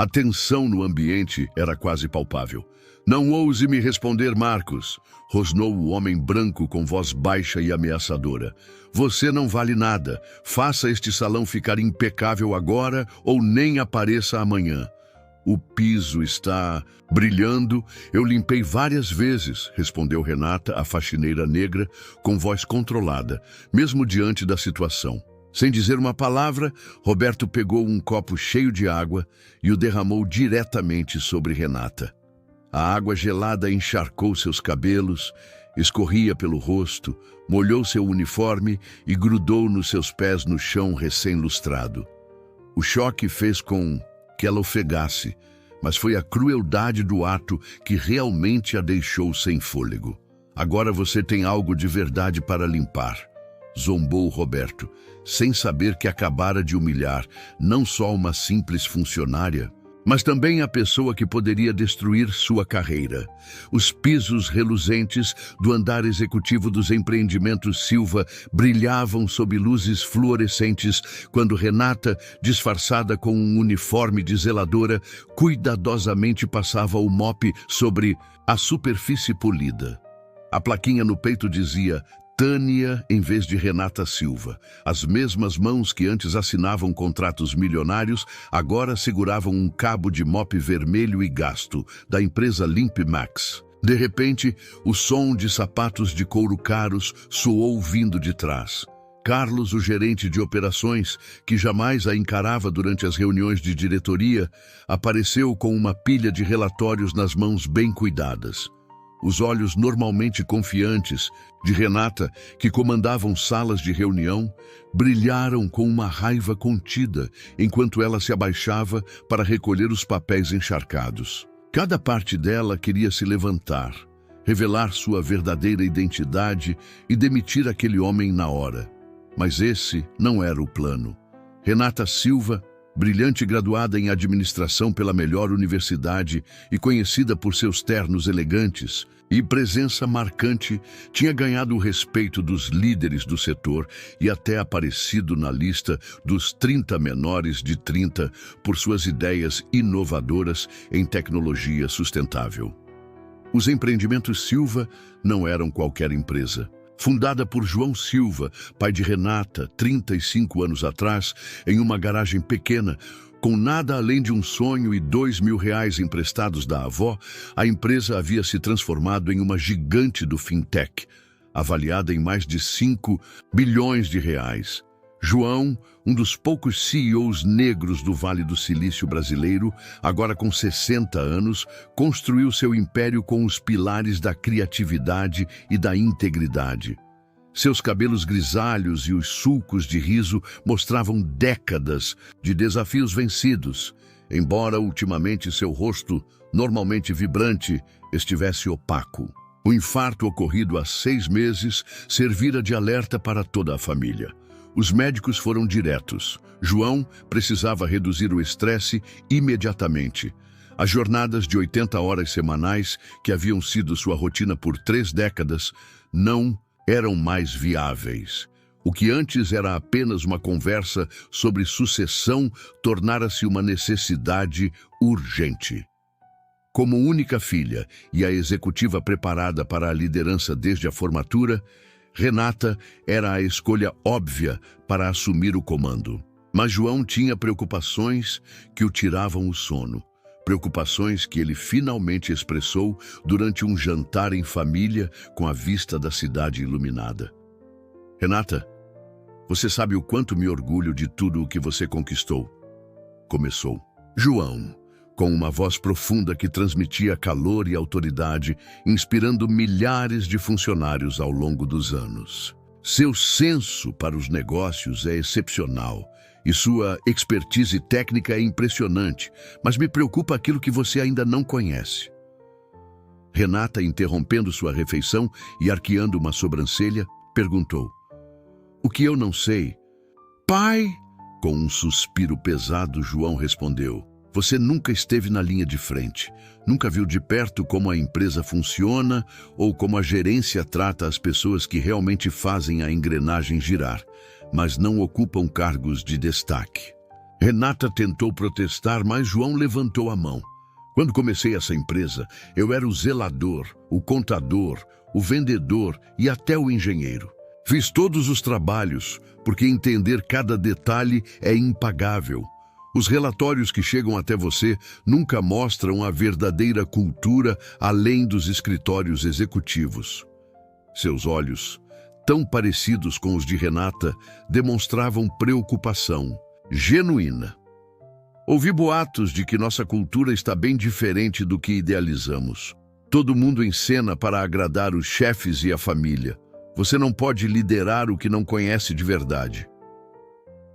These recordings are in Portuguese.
A tensão no ambiente era quase palpável. "Não ouse me responder, Marcos", rosnou o homem branco com voz baixa e ameaçadora. "Você não vale nada. Faça este salão ficar impecável agora ou nem apareça amanhã." "O piso está brilhando. Eu limpei várias vezes", respondeu Renata, a faxineira negra, com voz controlada, mesmo diante da situação. Sem dizer uma palavra, Roberto pegou um copo cheio de água e o derramou diretamente sobre Renata. A água gelada encharcou seus cabelos, escorria pelo rosto, molhou seu uniforme e grudou nos seus pés no chão recém-lustrado. O choque fez com que ela ofegasse, mas foi a crueldade do ato que realmente a deixou sem fôlego. "Agora você tem algo de verdade para limpar", zombou Roberto, sem saber que acabara de humilhar não só uma simples funcionária, mas também a pessoa que poderia destruir sua carreira. Os pisos reluzentes do andar executivo dos empreendimentos Silva brilhavam sob luzes fluorescentes quando Renata, disfarçada com um uniforme de zeladora, cuidadosamente passava o mop sobre a superfície polida. A plaquinha no peito dizia Tânia em vez de Renata Silva. As mesmas mãos que antes assinavam contratos milionários agora seguravam um cabo de mop vermelho e gasto da empresa Limp Max. De repente, o som de sapatos de couro caros soou vindo de trás. Carlos, o gerente de operações, que jamais a encarava durante as reuniões de diretoria, apareceu com uma pilha de relatórios nas mãos bem cuidadas. Os olhos normalmente confiantes de Renata, que comandavam salas de reunião, brilharam com uma raiva contida enquanto ela se abaixava para recolher os papéis encharcados. Cada parte dela queria se levantar, revelar sua verdadeira identidade e demitir aquele homem na hora. Mas esse não era o plano. Renata Silva, brilhante graduada em administração pela melhor universidade e conhecida por seus ternos elegantes e presença marcante, tinha ganhado o respeito dos líderes do setor e até aparecido na lista dos 30 menores de 30 por suas ideias inovadoras em tecnologia sustentável. Os empreendimentos Silva não eram qualquer empresa. Fundada por João Silva, pai de Renata, 35 anos atrás, em uma garagem pequena, com nada além de um sonho e R$ 2.000 emprestados da avó, a empresa havia se transformado em uma gigante do fintech, avaliada em mais de 5 bilhões de reais. João, um dos poucos CEOs negros do Vale do Silício brasileiro, agora com 60 anos, construiu seu império com os pilares da criatividade e da integridade. Seus cabelos grisalhos e os sulcos de riso mostravam décadas de desafios vencidos, embora ultimamente seu rosto, normalmente vibrante, estivesse opaco. O infarto ocorrido há 6 meses servira de alerta para toda a família. Os médicos foram diretos. João precisava reduzir o estresse imediatamente. As jornadas de 80 horas semanais, que haviam sido sua rotina por 3 décadas, não eram mais viáveis. O que antes era apenas uma conversa sobre sucessão tornara-se uma necessidade urgente. Como única filha e a executiva preparada para a liderança desde a formatura, Renata era a escolha óbvia para assumir o comando. Mas João tinha preocupações que o tiravam o sono. Preocupações que ele finalmente expressou durante um jantar em família com a vista da cidade iluminada. "Renata, você sabe o quanto me orgulho de tudo o que você conquistou", começou. João, com uma voz profunda que transmitia calor e autoridade, inspirando milhares de funcionários ao longo dos anos. "Seu senso para os negócios é excepcional e sua expertise técnica é impressionante, mas me preocupa aquilo que você ainda não conhece." Renata, interrompendo sua refeição e arqueando uma sobrancelha, perguntou: "O que eu não sei?" "Pai!" Com um suspiro pesado, João respondeu: "Você nunca esteve na linha de frente, nunca viu de perto como a empresa funciona ou como a gerência trata as pessoas que realmente fazem a engrenagem girar, mas não ocupam cargos de destaque." Renata tentou protestar, mas João levantou a mão. Quando comecei essa empresa, eu era o zelador, o contador, o vendedor e até o engenheiro. Fiz todos os trabalhos, porque entender cada detalhe é impagável. Os relatórios que chegam até você nunca mostram a verdadeira cultura além dos escritórios executivos. Seus olhos, tão parecidos com os de Renata, demonstravam preocupação genuína. Ouvi boatos de que nossa cultura está bem diferente do que idealizamos. Todo mundo encena para agradar os chefes e a família. Você não pode liderar o que não conhece de verdade.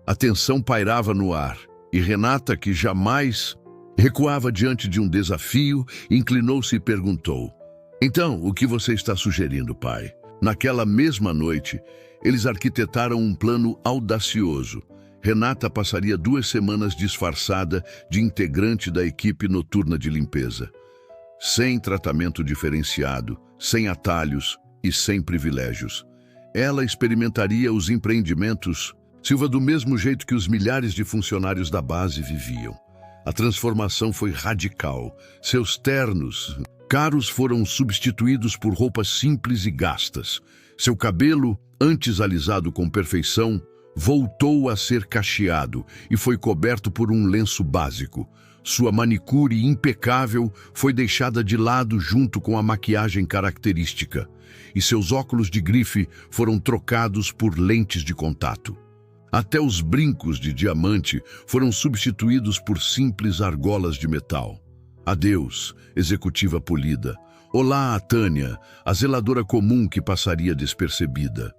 A tensão pairava no ar, e Renata, que jamais recuava diante de um desafio, inclinou-se e perguntou: "Então, o que você está sugerindo, pai?" Naquela mesma noite, eles arquitetaram um plano audacioso. Renata passaria 2 semanas disfarçada de integrante da equipe noturna de limpeza. Sem tratamento diferenciado, sem atalhos e sem privilégios. Ela experimentaria os empreendimentos Silva do mesmo jeito que os milhares de funcionários da base viviam. A transformação foi radical. Seus ternos caros foram substituídos por roupas simples e gastas. Seu cabelo, antes alisado com perfeição, voltou a ser cacheado e foi coberto por um lenço básico. Sua manicure impecável foi deixada de lado junto com a maquiagem característica, e seus óculos de grife foram trocados por lentes de contato. Até os brincos de diamante foram substituídos por simples argolas de metal. Adeus, executiva polida. Olá a Tânia, a zeladora comum que passaria despercebida.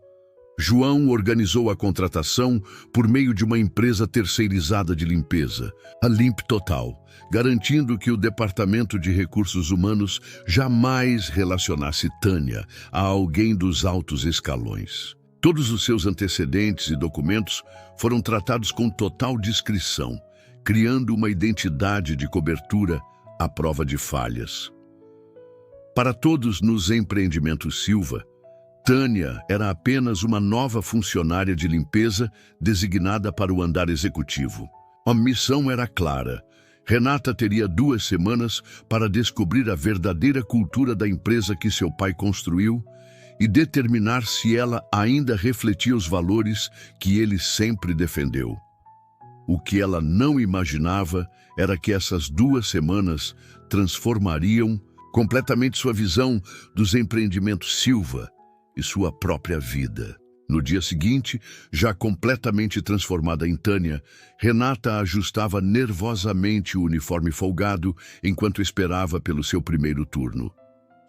João organizou a contratação por meio de uma empresa terceirizada de limpeza, a Limp Total, garantindo que o Departamento de Recursos Humanos jamais relacionasse Tânia a alguém dos altos escalões. Todos os seus antecedentes e documentos foram tratados com total discrição, criando uma identidade de cobertura à prova de falhas. Para todos nos empreendimentos Silva, Tânia era apenas uma nova funcionária de limpeza designada para o andar executivo. A missão era clara. Renata teria 2 semanas para descobrir a verdadeira cultura da empresa que seu pai construiu e determinar se ela ainda refletia os valores que ele sempre defendeu. O que ela não imaginava era que essas 2 semanas transformariam completamente sua visão dos empreendimentos Silva e sua própria vida. No dia seguinte, já completamente transformada em Tânia, Renata ajustava nervosamente o uniforme folgado enquanto esperava pelo seu primeiro turno.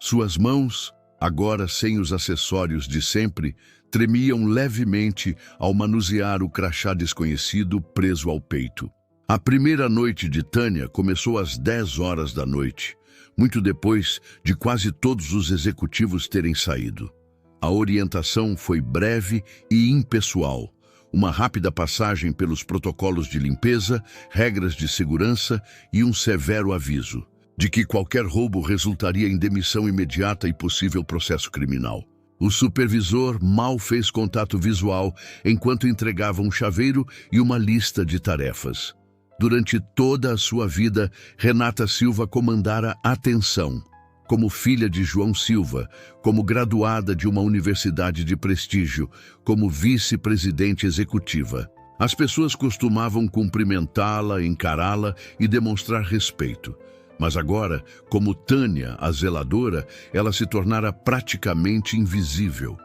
Suas mãos, agora sem os acessórios de sempre, tremiam levemente ao manusear o crachá desconhecido preso ao peito. A primeira noite de Tânia começou às 10 horas da noite, muito depois de quase todos os executivos terem saído. A orientação foi breve e impessoal, uma rápida passagem pelos protocolos de limpeza, regras de segurança e um severo aviso de que qualquer roubo resultaria em demissão imediata e possível processo criminal. O supervisor mal fez contato visual enquanto entregava um chaveiro e uma lista de tarefas. Durante toda a sua vida, Renata Silva comandara atenção. Como filha de João Silva, como graduada de uma universidade de prestígio, como vice-presidente executiva. As pessoas costumavam cumprimentá-la, encará-la e demonstrar respeito. Mas agora, como Tânia, a zeladora, ela se tornara praticamente invisível.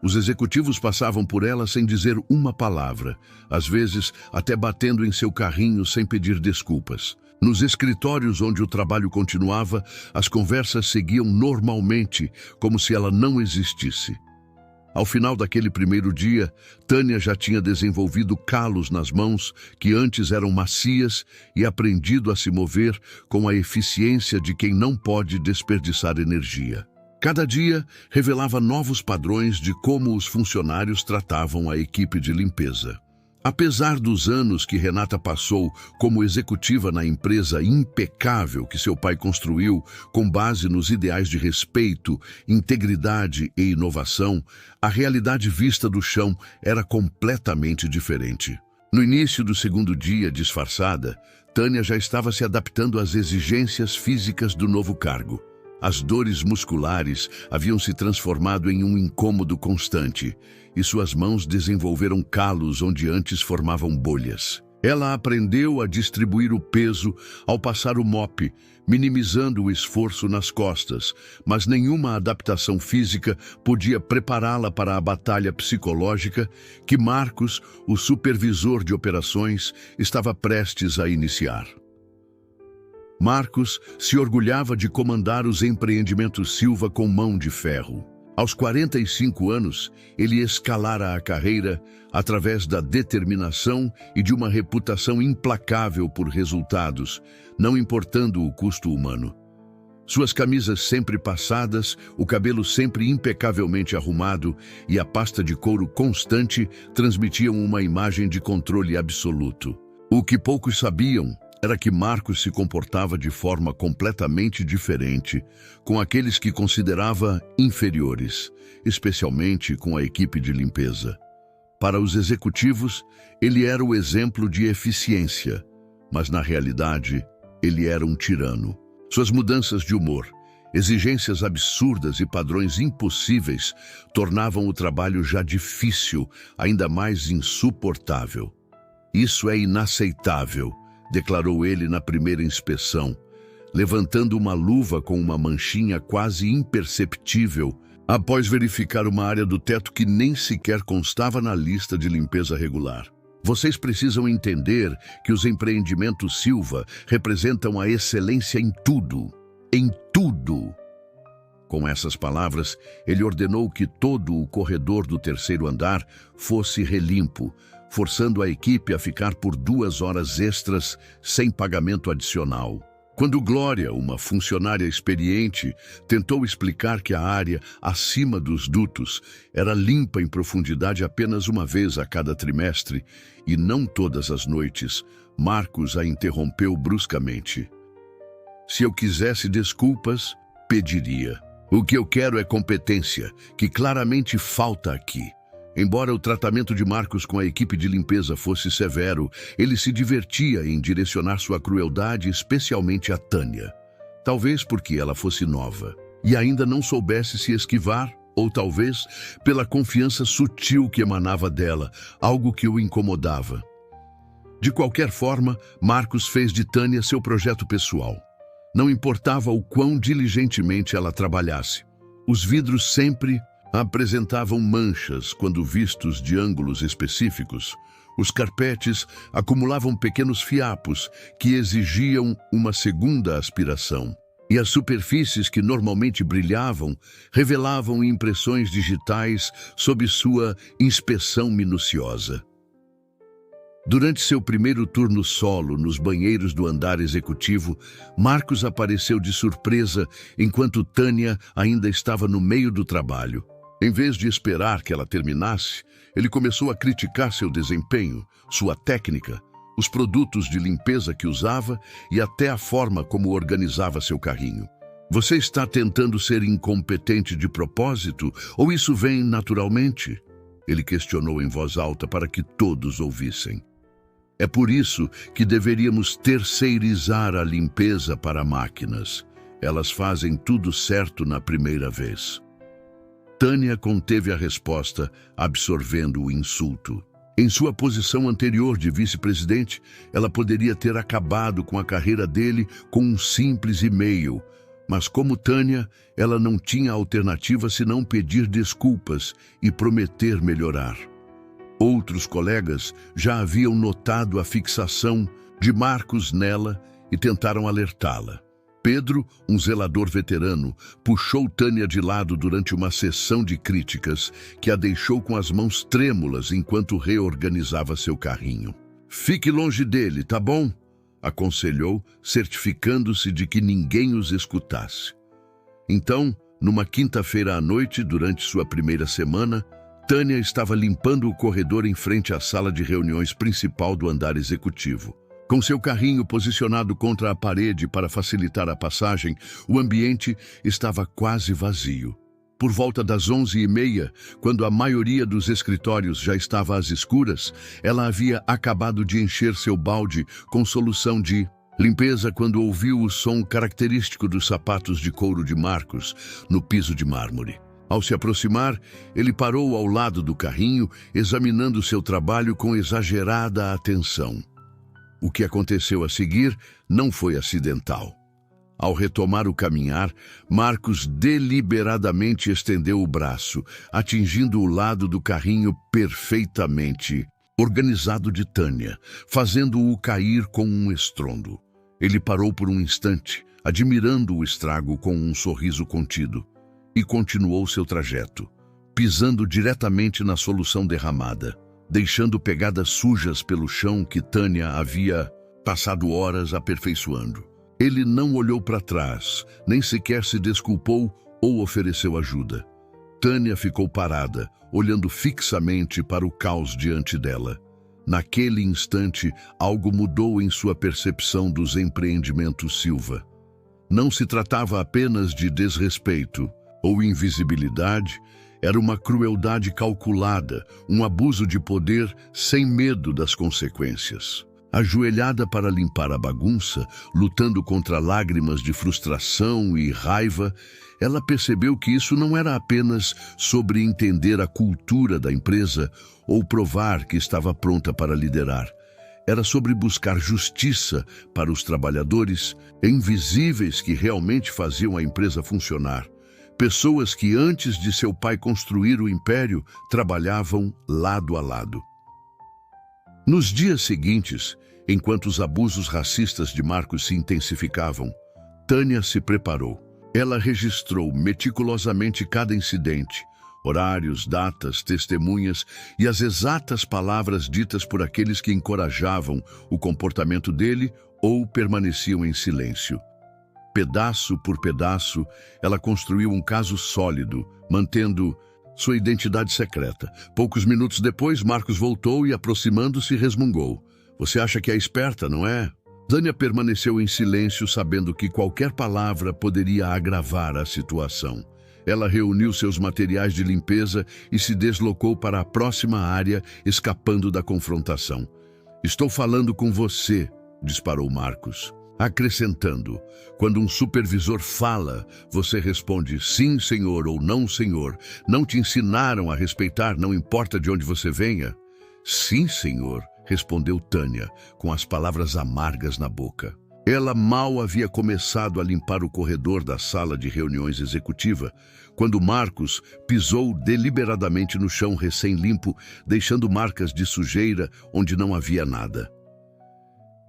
Os executivos passavam por ela sem dizer uma palavra, às vezes até batendo em seu carrinho sem pedir desculpas. Nos escritórios onde o trabalho continuava, as conversas seguiam normalmente, como se ela não existisse. Ao final daquele primeiro dia, Tânia já tinha desenvolvido calos nas mãos que antes eram macias e aprendido a se mover com a eficiência de quem não pode desperdiçar energia. Cada dia revelava novos padrões de como os funcionários tratavam a equipe de limpeza. Apesar dos anos que Renata passou como executiva na empresa impecável que seu pai construiu com base nos ideais de respeito, integridade e inovação, a realidade vista do chão era completamente diferente. No início do segundo dia, disfarçada, Tânia já estava se adaptando às exigências físicas do novo cargo. As dores musculares haviam se transformado em um incômodo constante, e suas mãos desenvolveram calos onde antes formavam bolhas. Ela aprendeu a distribuir o peso ao passar o mop, minimizando o esforço nas costas, mas nenhuma adaptação física podia prepará-la para a batalha psicológica que Marcos, o supervisor de operações, estava prestes a iniciar. Marcos se orgulhava de comandar os empreendimentos Silva com mão de ferro. Aos 45 anos, ele escalara a carreira através da determinação e de uma reputação implacável por resultados, não importando o custo humano. Suas camisas sempre passadas, o cabelo sempre impecavelmente arrumado e a pasta de couro constante transmitiam uma imagem de controle absoluto. O que poucos sabiam era que Marcos se comportava de forma completamente diferente com aqueles que considerava inferiores, especialmente com a equipe de limpeza. Para os executivos, ele era o exemplo de eficiência, mas na realidade, ele era um tirano. Suas mudanças de humor, exigências absurdas e padrões impossíveis tornavam o trabalho já difícil, ainda mais insuportável. "Isso é inaceitável", declarou ele na primeira inspeção, levantando uma luva com uma manchinha quase imperceptível, após verificar uma área do teto que nem sequer constava na lista de limpeza regular. "Vocês precisam entender que os empreendimentos Silva representam a excelência em tudo. Em tudo!" Com essas palavras, ele ordenou que todo o corredor do terceiro andar fosse relimpo, forçando a equipe a ficar por 2 horas extras sem pagamento adicional. Quando Glória, uma funcionária experiente, tentou explicar que a área acima dos dutos era limpa em profundidade apenas uma vez a cada trimestre e não todas as noites, Marcos a interrompeu bruscamente. "Se eu quisesse desculpas, pediria. O que eu quero é competência, que claramente falta aqui." Embora o tratamento de Marcos com a equipe de limpeza fosse severo, ele se divertia em direcionar sua crueldade especialmente a Tânia. Talvez porque ela fosse nova e ainda não soubesse se esquivar, ou talvez pela confiança sutil que emanava dela, algo que o incomodava. De qualquer forma, Marcos fez de Tânia seu projeto pessoal. Não importava o quão diligentemente ela trabalhasse. Os vidros sempre apresentavam manchas quando vistos de ângulos específicos. Os carpetes acumulavam pequenos fiapos que exigiam uma segunda aspiração. E as superfícies que normalmente brilhavam revelavam impressões digitais sob sua inspeção minuciosa. Durante seu primeiro turno solo nos banheiros do andar executivo, Marcos apareceu de surpresa enquanto Tânia ainda estava no meio do trabalho. Em vez de esperar que ela terminasse, ele começou a criticar seu desempenho, sua técnica, os produtos de limpeza que usava e até a forma como organizava seu carrinho. "Você está tentando ser incompetente de propósito ou isso vem naturalmente?" Ele questionou em voz alta para que todos ouvissem. "É por isso que deveríamos terceirizar a limpeza para máquinas. Elas fazem tudo certo na primeira vez." Tânia conteve a resposta, absorvendo o insulto. Em sua posição anterior de vice-presidente, ela poderia ter acabado com a carreira dele com um simples e-mail. Mas como Tânia, ela não tinha alternativa senão pedir desculpas e prometer melhorar. Outros colegas já haviam notado a fixação de Marcos nela e tentaram alertá-la. Pedro, um zelador veterano, puxou Tânia de lado durante uma sessão de críticas que a deixou com as mãos trêmulas enquanto reorganizava seu carrinho. "Fique longe dele, tá bom?" aconselhou, certificando-se de que ninguém os escutasse. Então, numa quinta-feira à noite, durante sua primeira semana, Tânia estava limpando o corredor em frente à sala de reuniões principal do andar executivo. Com seu carrinho posicionado contra a parede para facilitar a passagem, o ambiente estava quase vazio. Por volta das 11h30, quando a maioria dos escritórios já estava às escuras, ela havia acabado de encher seu balde com solução de limpeza quando ouviu o som característico dos sapatos de couro de Marcos no piso de mármore. Ao se aproximar, ele parou ao lado do carrinho, examinando seu trabalho com exagerada atenção. O que aconteceu a seguir não foi acidental. Ao retomar o caminhar, Marcos deliberadamente estendeu o braço, atingindo o lado do carrinho perfeitamente organizado de Tânia, fazendo-o cair com um estrondo. Ele parou por um instante, admirando o estrago com um sorriso contido, e continuou seu trajeto, pisando diretamente na solução derramada, deixando pegadas sujas pelo chão que Tânia havia passado horas aperfeiçoando. Ele não olhou para trás, nem sequer se desculpou ou ofereceu ajuda. Tânia ficou parada, olhando fixamente para o caos diante dela. Naquele instante, algo mudou em sua percepção dos empreendimentos Silva. Não se tratava apenas de desrespeito ou invisibilidade, era uma crueldade calculada, um abuso de poder sem medo das consequências. Ajoelhada para limpar a bagunça, lutando contra lágrimas de frustração e raiva, ela percebeu que isso não era apenas sobre entender a cultura da empresa ou provar que estava pronta para liderar. Era sobre buscar justiça para os trabalhadores invisíveis que realmente faziam a empresa funcionar. Pessoas que antes de seu pai construir o império, trabalhavam lado a lado. Nos dias seguintes, enquanto os abusos racistas de Marcos se intensificavam, Tânia se preparou. Ela registrou meticulosamente cada incidente, horários, datas, testemunhas e as exatas palavras ditas por aqueles que encorajavam o comportamento dele ou permaneciam em silêncio. Pedaço por pedaço, ela construiu um caso sólido, mantendo sua identidade secreta. Poucos minutos depois, Marcos voltou e, aproximando-se, resmungou. Você acha que é esperta, não é? Tânia permaneceu em silêncio, sabendo que qualquer palavra poderia agravar a situação. Ela reuniu seus materiais de limpeza e se deslocou para a próxima área, escapando da confrontação. Estou falando com você, disparou Marcos, acrescentando. Quando um supervisor fala, você responde sim, senhor, ou não, senhor. Não te ensinaram a respeitar, não importa de onde você venha? Sim, senhor, respondeu Tânia, com as palavras amargas na boca. Ela mal havia começado a limpar o corredor da sala de reuniões executiva, quando Marcos pisou deliberadamente no chão recém-limpo, deixando marcas de sujeira onde não havia nada.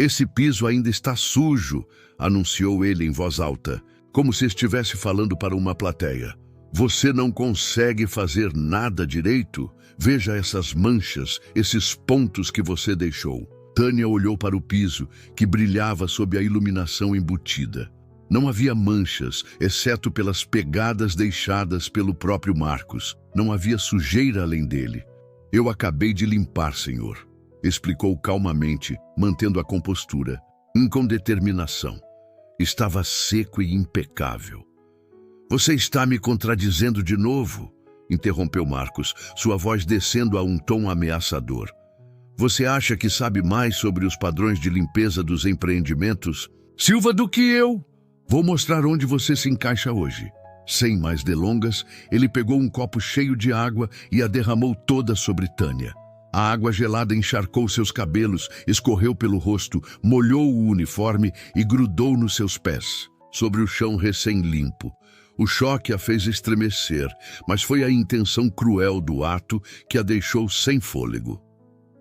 Esse piso ainda está sujo, anunciou ele em voz alta, como se estivesse falando para uma plateia. Você não consegue fazer nada direito? Veja essas manchas, esses pontos que você deixou. Tânia olhou para o piso, que brilhava sob a iluminação embutida. Não havia manchas, exceto pelas pegadas deixadas pelo próprio Marcos. Não havia sujeira além dele. Eu acabei de limpar, senhor, explicou calmamente, mantendo a compostura, com determinação. Estava seco e impecável. Você está me contradizendo de novo? Interrompeu Marcos, sua voz descendo a um tom ameaçador. Você acha que sabe mais sobre os padrões de limpeza dos empreendimentos, Silva, do que eu? Vou mostrar onde você se encaixa hoje. Sem mais delongas, ele pegou um copo cheio de água e a derramou toda sobre Tânia. A água gelada encharcou seus cabelos, escorreu pelo rosto, molhou o uniforme e grudou nos seus pés, sobre o chão recém-limpo. O choque a fez estremecer, mas foi a intenção cruel do ato que a deixou sem fôlego.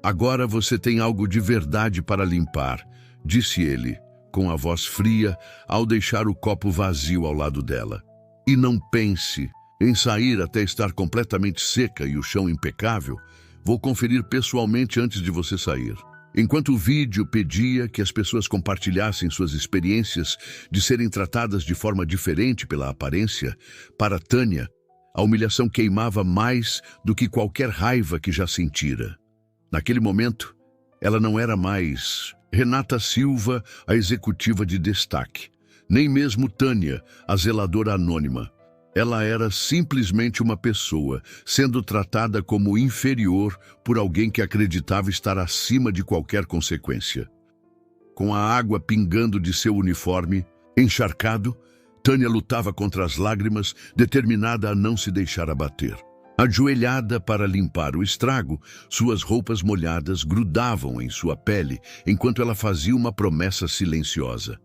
Agora você tem algo de verdade para limpar, disse ele, com a voz fria, ao deixar o copo vazio ao lado dela. E não pense em sair até estar completamente seca e o chão impecável. Vou conferir pessoalmente antes de você sair. Enquanto o vídeo pedia que as pessoas compartilhassem suas experiências de serem tratadas de forma diferente pela aparência, para Tânia, a humilhação queimava mais do que qualquer raiva que já sentira. Naquele momento, ela não era mais Renata Silva, a executiva de destaque, nem mesmo Tânia, a zeladora anônima. Ela era simplesmente uma pessoa, sendo tratada como inferior por alguém que acreditava estar acima de qualquer consequência. Com a água pingando de seu uniforme, encharcado, Tânia lutava contra as lágrimas, determinada a não se deixar abater. Ajoelhada para limpar o estrago, suas roupas molhadas grudavam em sua pele enquanto ela fazia uma promessa silenciosa.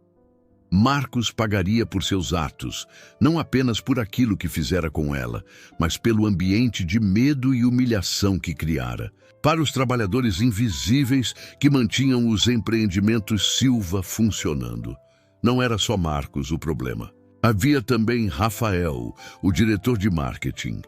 Marcos pagaria por seus atos, não apenas por aquilo que fizera com ela, mas pelo ambiente de medo e humilhação que criara. Para os trabalhadores invisíveis que mantinham os empreendimentos Silva funcionando. Não era só Marcos o problema. Havia também Rafael, o diretor de marketing.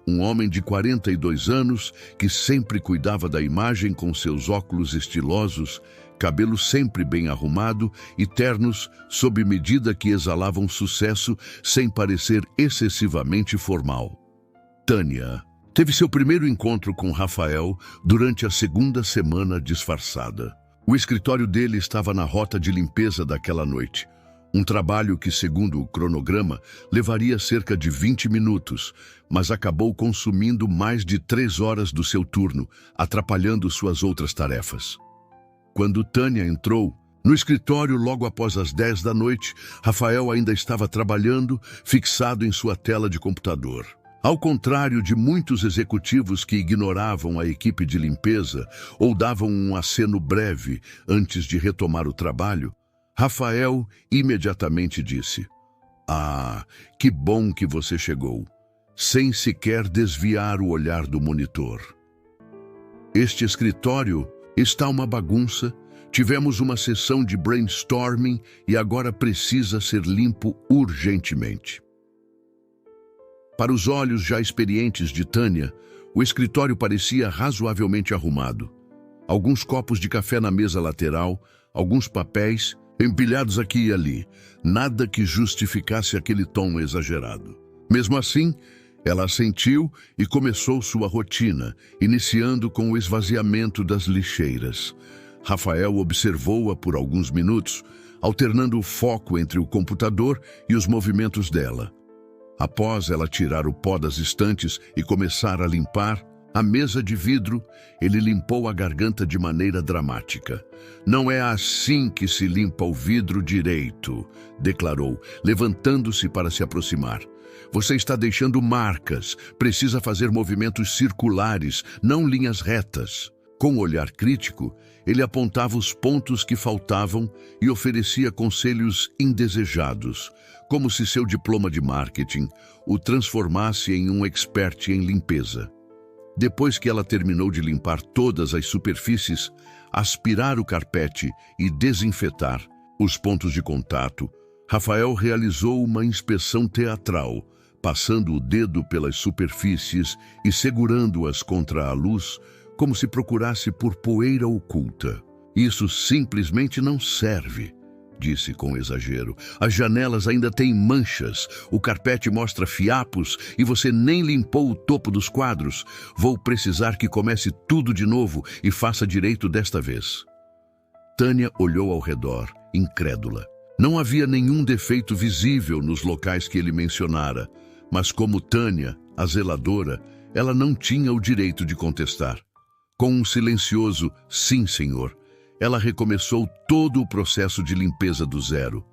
Um homem de 42 anos que sempre cuidava da imagem com seus óculos estilosos, cabelo sempre bem arrumado e ternos sob medida que exalavam sucesso sem parecer excessivamente formal. Tânia teve seu primeiro encontro com Rafael durante a segunda semana disfarçada. O escritório dele estava na rota de limpeza daquela noite. Um trabalho que, segundo o cronograma, levaria cerca de 20 minutos, mas acabou consumindo mais de 3 horas do seu turno, atrapalhando suas outras tarefas. Quando Tânia entrou, no escritório logo após as 10 da noite, Rafael ainda estava trabalhando, fixado em sua tela de computador. Ao contrário de muitos executivos que ignoravam a equipe de limpeza ou davam um aceno breve antes de retomar o trabalho, Rafael imediatamente disse: "Ah, que bom que você chegou", sem sequer desviar o olhar do monitor. "Este escritório está uma bagunça, tivemos uma sessão de brainstorming e agora precisa ser limpo urgentemente." Para os olhos já experientes de Tânia, o escritório parecia razoavelmente arrumado. Alguns copos de café na mesa lateral, alguns papéis empilhados aqui e ali, nada que justificasse aquele tom exagerado. Mesmo assim, ela assentiu e começou sua rotina, iniciando com o esvaziamento das lixeiras. Rafael observou-a por alguns minutos, alternando o foco entre o computador e os movimentos dela. Após ela tirar o pó das estantes e começar a limpar a mesa de vidro, ele limpou a garganta de maneira dramática. "Não é assim que se limpa o vidro direito", declarou, levantando-se para se aproximar. "Você está deixando marcas, precisa fazer movimentos circulares, não linhas retas." Com um olhar crítico, ele apontava os pontos que faltavam e oferecia conselhos indesejados, como se seu diploma de marketing o transformasse em um expert em limpeza. Depois que ela terminou de limpar todas as superfícies, aspirar o carpete e desinfetar os pontos de contato, Rafael realizou uma inspeção teatral, passando o dedo pelas superfícies e segurando-as contra a luz, como se procurasse por poeira oculta. "Isso simplesmente não serve", disse com exagero. "As janelas ainda têm manchas, o carpete mostra fiapos e você nem limpou o topo dos quadros. Vou precisar que comece tudo de novo e faça direito desta vez." Tânia olhou ao redor, incrédula. Não havia nenhum defeito visível nos locais que ele mencionara, mas como Tânia, a zeladora, ela não tinha o direito de contestar. Com um silencioso "sim, senhor", ela recomeçou todo o processo de limpeza do zero.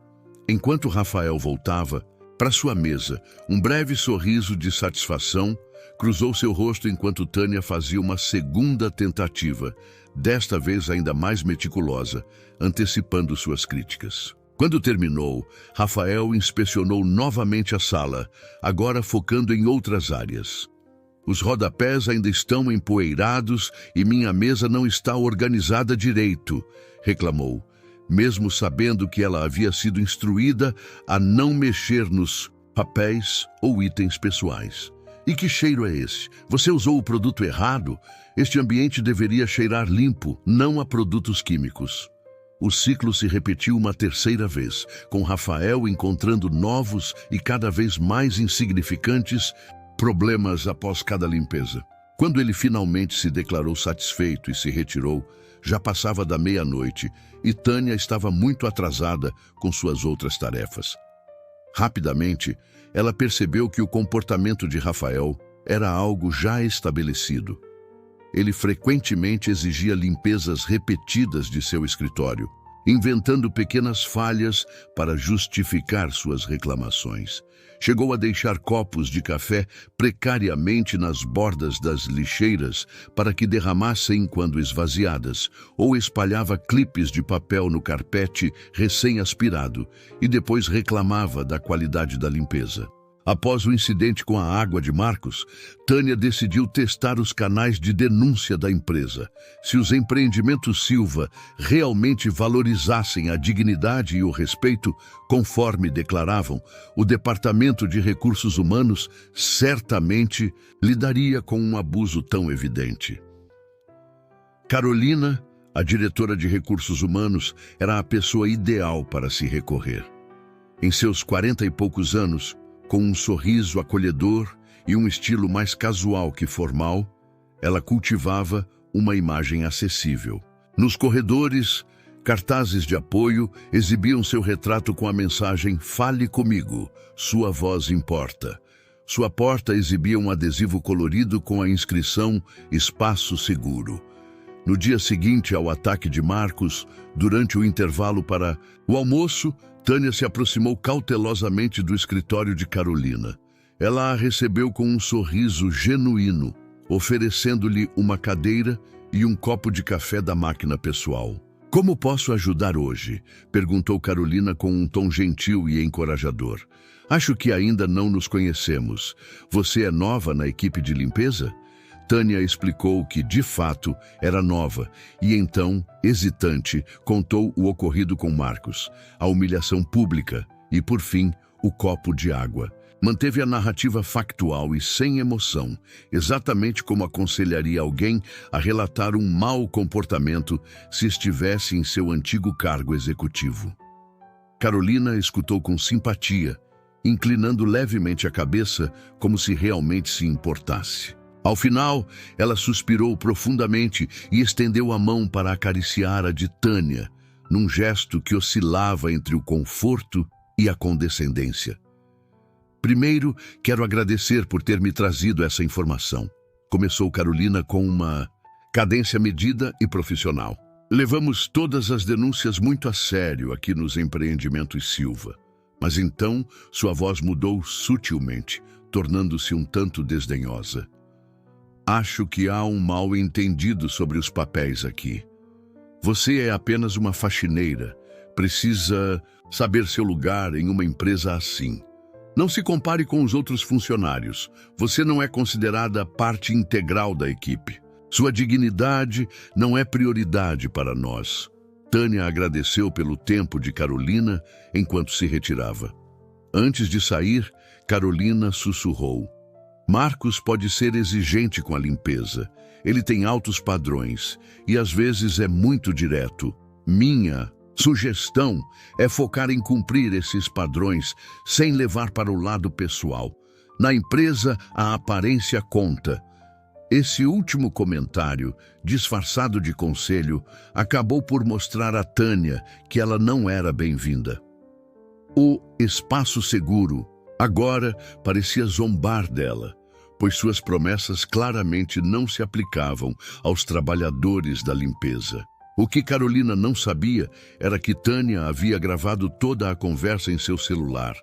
Enquanto Rafael voltava para sua mesa, um breve sorriso de satisfação cruzou seu rosto enquanto Tânia fazia uma segunda tentativa, desta vez ainda mais meticulosa, antecipando suas críticas. Quando terminou, Rafael inspecionou novamente a sala, agora focando em outras áreas. "Os rodapés ainda estão empoeirados e minha mesa não está organizada direito", reclamou, mesmo sabendo que ela havia sido instruída a não mexer nos papéis ou itens pessoais. "E que cheiro é esse? Você usou o produto errado? Este ambiente deveria cheirar limpo, não a produtos químicos." O ciclo se repetiu uma terceira vez, com Rafael encontrando novos e cada vez mais insignificantes problemas após cada limpeza. Quando ele finalmente se declarou satisfeito e se retirou, já passava da meia-noite e Tânia estava muito atrasada com suas outras tarefas. Rapidamente, ela percebeu que o comportamento de Rafael era algo já estabelecido. Ele frequentemente exigia limpezas repetidas de seu escritório, inventando pequenas falhas para justificar suas reclamações. Chegou a deixar copos de café precariamente nas bordas das lixeiras para que derramassem quando esvaziadas, ou espalhava clipes de papel no carpete recém-aspirado e depois reclamava da qualidade da limpeza. Após o incidente com a água de Marcos, Tânia decidiu testar os canais de denúncia da empresa. Se os empreendimentos Silva realmente valorizassem a dignidade e o respeito, conforme declaravam, o Departamento de Recursos Humanos certamente lidaria com um abuso tão evidente. Carolina, a diretora de Recursos Humanos, era a pessoa ideal para se recorrer. Em seus 40 e poucos anos, com um sorriso acolhedor e um estilo mais casual que formal, ela cultivava uma imagem acessível. Nos corredores, cartazes de apoio exibiam seu retrato com a mensagem "Fale comigo, sua voz importa". Sua porta exibia um adesivo colorido com a inscrição "Espaço Seguro". No dia seguinte ao ataque de Marcos, durante o intervalo para o almoço, Tânia se aproximou cautelosamente do escritório de Carolina. Ela a recebeu com um sorriso genuíno, oferecendo-lhe uma cadeira e um copo de café da máquina pessoal. "Como posso ajudar hoje?", perguntou Carolina com um tom gentil e encorajador. "Acho que ainda não nos conhecemos. Você é nova na equipe de limpeza?" Tânia explicou que, de fato, era nova e então, hesitante, contou o ocorrido com Marcos, a humilhação pública e, por fim, o copo de água. Manteve a narrativa factual e sem emoção, exatamente como aconselharia alguém a relatar um mau comportamento se estivesse em seu antigo cargo executivo. Carolina escutou com simpatia, inclinando levemente a cabeça como se realmente se importasse. Ao final, ela suspirou profundamente e estendeu a mão para acariciar a de Tânia, num gesto que oscilava entre o conforto e a condescendência. "Primeiro, quero agradecer por ter me trazido essa informação", começou Carolina com uma cadência medida e profissional. "Levamos todas as denúncias muito a sério aqui nos empreendimentos Silva." Mas então sua voz mudou sutilmente, tornando-se um tanto desdenhosa. "Acho que há um mal-entendido sobre os papéis aqui. Você é apenas uma faxineira. Precisa saber seu lugar em uma empresa assim. Não se compare com os outros funcionários. Você não é considerada parte integral da equipe. Sua dignidade não é prioridade para nós." Tânia agradeceu pelo tempo de Carolina enquanto se retirava. Antes de sair, Carolina sussurrou: "Marcos pode ser exigente com a limpeza. Ele tem altos padrões e às vezes é muito direto. Minha sugestão é focar em cumprir esses padrões sem levar para o lado pessoal. Na empresa, a aparência conta." Esse último comentário, disfarçado de conselho, acabou por mostrar a Tânia que ela não era bem-vinda. O espaço seguro agora parecia zombar dela, pois suas promessas claramente não se aplicavam aos trabalhadores da limpeza. O que Carolina não sabia era que Tânia havia gravado toda a conversa em seu celular,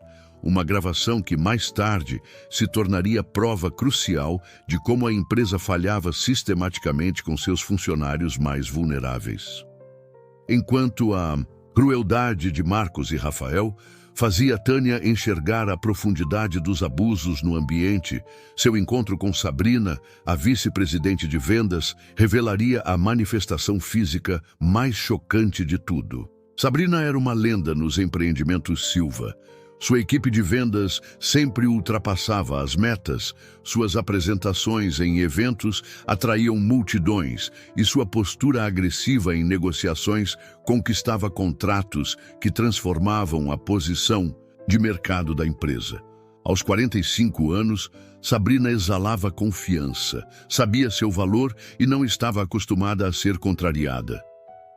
uma gravação que mais tarde se tornaria prova crucial de como a empresa falhava sistematicamente com seus funcionários mais vulneráveis. Enquanto a crueldade de Marcos e Rafael fazia Tânia enxergar a profundidade dos abusos no ambiente, seu encontro com Sabrina, a vice-presidente de vendas, revelaria a manifestação física mais chocante de tudo. Sabrina era uma lenda nos empreendimentos Silva. Sua equipe de vendas sempre ultrapassava as metas, suas apresentações em eventos atraíam multidões e sua postura agressiva em negociações conquistava contratos que transformavam a posição de mercado da empresa. Aos 45 anos, Sabrina exalava confiança, sabia seu valor e não estava acostumada a ser contrariada.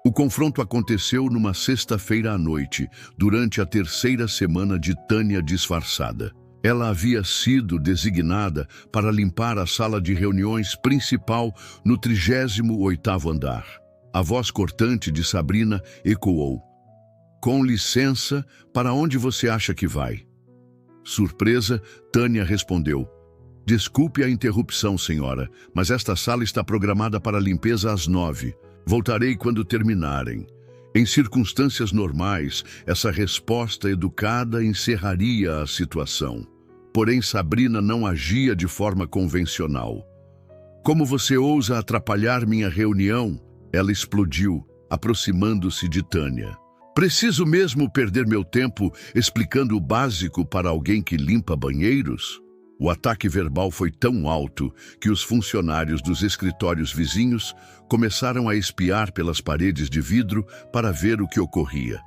O confronto aconteceu numa sexta-feira à noite, durante a terceira semana de Tânia disfarçada. Ela havia sido designada para limpar a sala de reuniões principal no 38º andar. A voz cortante de Sabrina ecoou. "Com licença, para onde você acha que vai?" Surpresa, Tânia respondeu. "Desculpe a interrupção, senhora, mas esta sala está programada para limpeza às 9. Voltarei quando terminarem." Em circunstâncias normais, essa resposta educada encerraria a situação. Porém, Sabrina não agia de forma convencional. "Como você ousa atrapalhar minha reunião?" Ela explodiu, aproximando-se de Tânia. "Preciso mesmo perder meu tempo explicando o básico para alguém que limpa banheiros?" O ataque verbal foi tão alto que os funcionários dos escritórios vizinhos começaram a espiar pelas paredes de vidro para ver o que ocorria.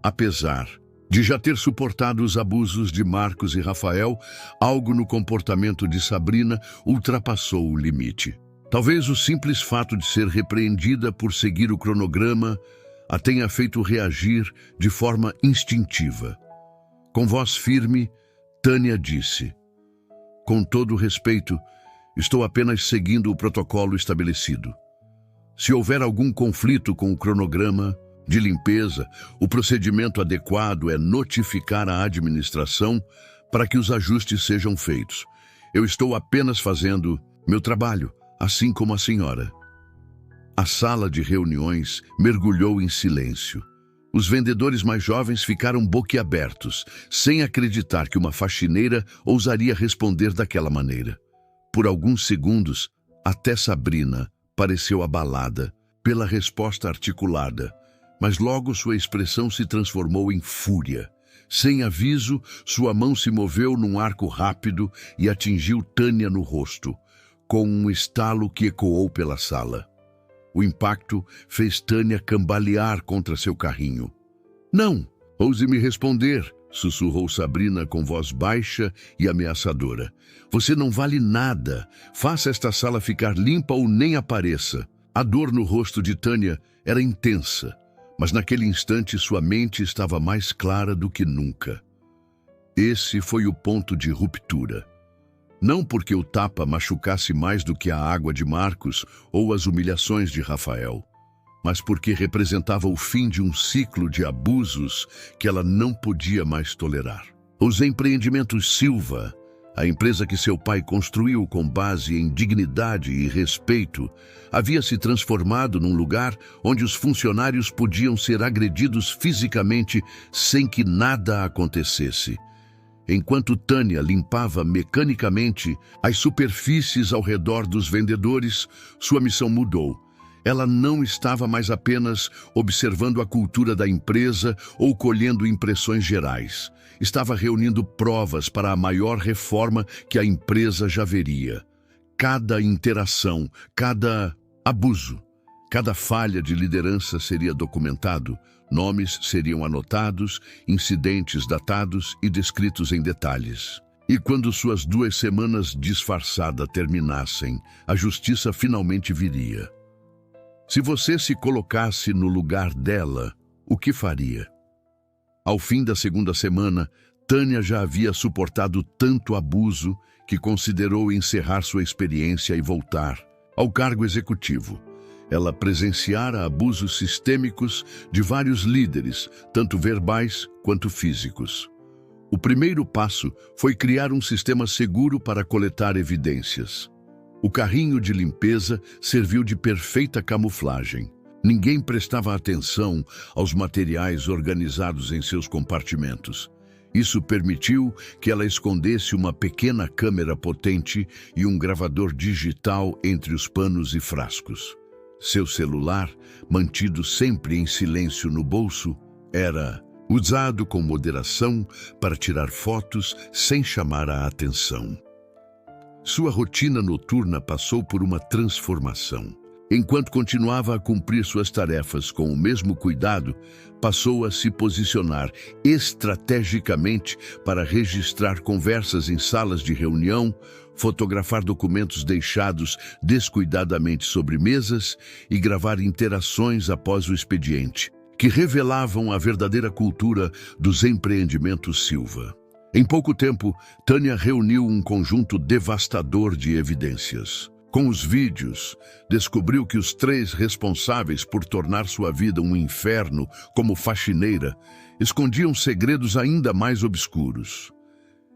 Apesar de já ter suportado os abusos de Marcos e Rafael, algo no comportamento de Sabrina ultrapassou o limite. Talvez o simples fato de ser repreendida por seguir o cronograma a tenha feito reagir de forma instintiva. Com voz firme, Tânia disse: "Com todo respeito, estou apenas seguindo o protocolo estabelecido. Se houver algum conflito com o cronograma de limpeza, o procedimento adequado é notificar a administração para que os ajustes sejam feitos. Eu estou apenas fazendo meu trabalho, assim como a senhora." A sala de reuniões mergulhou em silêncio. Os vendedores mais jovens ficaram boquiabertos, sem acreditar que uma faxineira ousaria responder daquela maneira. Por alguns segundos, até Sabrina pareceu abalada pela resposta articulada, mas logo sua expressão se transformou em fúria. Sem aviso, sua mão se moveu num arco rápido e atingiu Tânia no rosto, com um estalo que ecoou pela sala. O impacto fez Tânia cambalear contra seu carrinho. "Não, ouse me responder", sussurrou Sabrina com voz baixa e ameaçadora. "Você não vale nada. Faça esta sala ficar limpa ou nem apareça." A dor no rosto de Tânia era intensa, mas naquele instante sua mente estava mais clara do que nunca. Esse foi o ponto de ruptura. Não porque o tapa machucasse mais do que a água de Marcos ou as humilhações de Rafael, mas porque representava o fim de um ciclo de abusos que ela não podia mais tolerar. Os empreendimentos Silva, a empresa que seu pai construiu com base em dignidade e respeito, havia se transformado num lugar onde os funcionários podiam ser agredidos fisicamente sem que nada acontecesse. Enquanto Tânia limpava mecanicamente as superfícies ao redor dos vendedores, sua missão mudou. Ela não estava mais apenas observando a cultura da empresa ou colhendo impressões gerais. Estava reunindo provas para a maior reforma que a empresa já veria. Cada interação, cada abuso, cada falha de liderança seria documentado. Nomes seriam anotados, incidentes datados e descritos em detalhes. E quando suas 2 semanas disfarçada terminassem, a justiça finalmente viria. Se você se colocasse no lugar dela, o que faria? Ao fim da 2ª semana, Tânia já havia suportado tanto abuso que considerou encerrar sua experiência e voltar ao cargo executivo. Ela presenciara abusos sistêmicos de vários líderes, tanto verbais quanto físicos. O primeiro passo foi criar um sistema seguro para coletar evidências. O carrinho de limpeza serviu de perfeita camuflagem. Ninguém prestava atenção aos materiais organizados em seus compartimentos. Isso permitiu que ela escondesse uma pequena câmera potente e um gravador digital entre os panos e frascos. Seu celular, mantido sempre em silêncio no bolso, era usado com moderação para tirar fotos sem chamar a atenção. Sua rotina noturna passou por uma transformação. Enquanto continuava a cumprir suas tarefas com o mesmo cuidado, passou a se posicionar estrategicamente para registrar conversas em salas de reunião, fotografar documentos deixados descuidadamente sobre mesas e gravar interações após o expediente, que revelavam a verdadeira cultura dos empreendimentos Silva. Em pouco tempo, Tânia reuniu um conjunto devastador de evidências. Com os vídeos, descobriu que os 3 responsáveis por tornar sua vida um inferno como faxineira escondiam segredos ainda mais obscuros.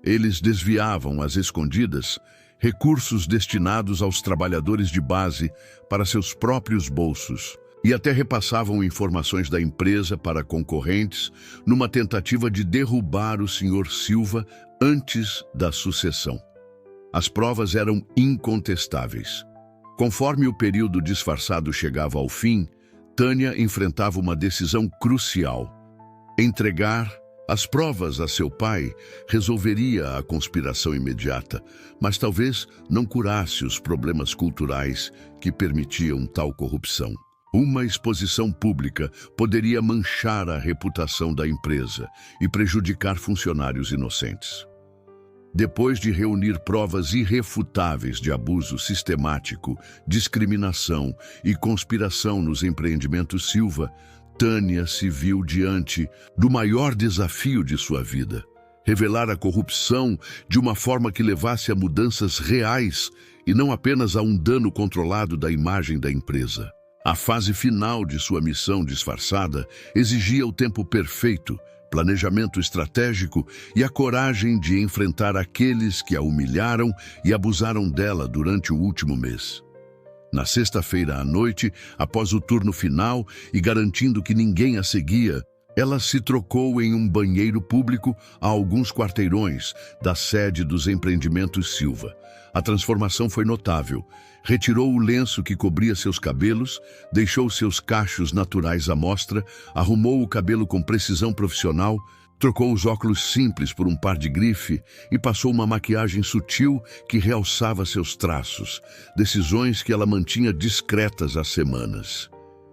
Eles desviavam às escondidas recursos destinados aos trabalhadores de base para seus próprios bolsos e até repassavam informações da empresa para concorrentes numa tentativa de derrubar o Sr. Silva antes da sucessão. As provas eram incontestáveis. Conforme o período disfarçado chegava ao fim, Tânia enfrentava uma decisão crucial. Entregar as provas a seu pai resolveria a conspiração imediata, mas talvez não curasse os problemas culturais que permitiam tal corrupção. Uma exposição pública poderia manchar a reputação da empresa e prejudicar funcionários inocentes. Depois de reunir provas irrefutáveis de abuso sistemático, discriminação e conspiração nos empreendimentos Silva, Tânia se viu diante do maior desafio de sua vida: revelar a corrupção de uma forma que levasse a mudanças reais e não apenas a um dano controlado da imagem da empresa. A fase final de sua missão disfarçada exigia o tempo perfeito, planejamento estratégico e a coragem de enfrentar aqueles que a humilharam e abusaram dela durante o último mês. Na sexta-feira à noite, após o turno final e garantindo que ninguém a seguia, ela se trocou em um banheiro público a alguns quarteirões da sede dos empreendimentos Silva. A transformação foi notável. Retirou o lenço que cobria seus cabelos, deixou seus cachos naturais à mostra, arrumou o cabelo com precisão profissional, trocou os óculos simples por um par de grife e passou uma maquiagem sutil que realçava seus traços, decisões que ela mantinha discretas há semanas.